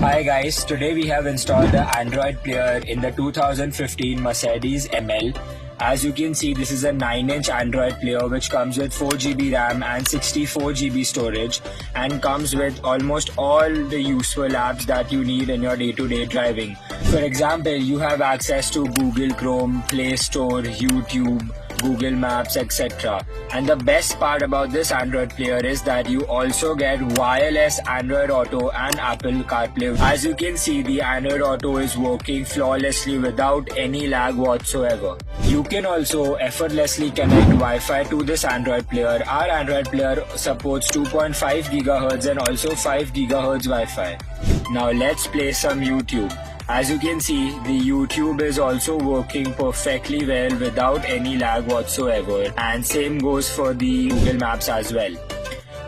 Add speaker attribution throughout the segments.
Speaker 1: Hi guys, today we have installed the Android player in the 2015 Mercedes ML. As you can see, this is a 9-inch Android player which comes with 4GB RAM and 64GB storage and comes with almost all the useful apps that you need in your day-to-day driving. For example, you have access to Google Chrome, Play Store, YouTube, Google Maps, etc. And the best part about this Android player is that you also get wireless Android Auto and Apple CarPlay. As you can see, the Android Auto is working flawlessly without any lag whatsoever. You can also effortlessly connect Wi-Fi to this Android player. Our Android player supports 2.5 GHz and also 5 GHz Wi-Fi. Now let's play some YouTube. As you can see, the YouTube is also working perfectly well without any lag whatsoever, and same goes for the Google Maps as well.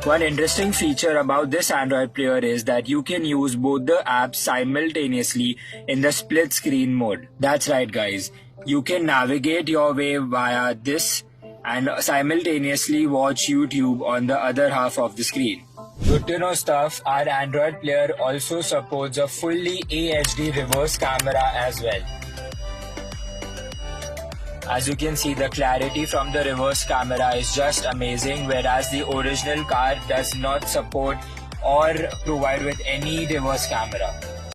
Speaker 1: One interesting feature about this Android player is that you can use both the apps simultaneously in the split screen mode. That's right guys, you can navigate your way via this and simultaneously watch YouTube on the other half of the screen. Good to know stuff, our Android player also supports a fully HD reverse camera as well. As you can see, the clarity from the reverse camera is just amazing, whereas the original car does not support or provide with any reverse camera.